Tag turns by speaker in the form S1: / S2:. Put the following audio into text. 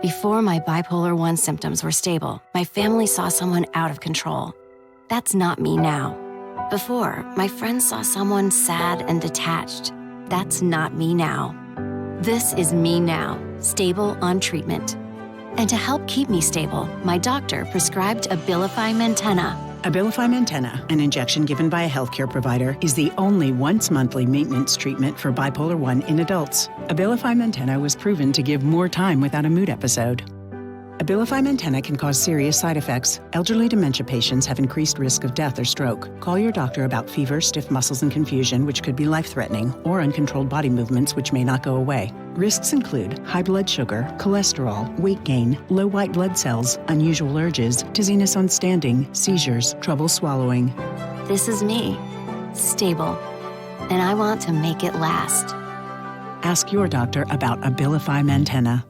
S1: Before my bipolar 1 symptoms were stable, my family saw someone out of control. That's not me now. Before, my friends saw someone sad and detached. That's not me now. This is me now, stable on treatment. And to help keep me stable, my doctor prescribed ABILIFY MAINTENA.
S2: ABILIFY MAINTENA, an injection given by a healthcare provider, is the only once-monthly maintenance treatment for bipolar 1 in adults. ABILIFY MAINTENA was proven to give more time without a mood episode. ABILIFY MAINTENA can cause serious side effects. Elderly dementia patients have increased risk of death or stroke. Call your doctor about fever, stiff muscles and confusion, which could be life-threatening, or uncontrolled body movements, which may not go away. Risks include high blood sugar, cholesterol, weight gain, low white blood cells, unusual urges, dizziness on standing, seizures, trouble swallowing.
S1: This is me, stable, and I want to make it last.
S2: Ask your doctor about ABILIFY MAINTENA.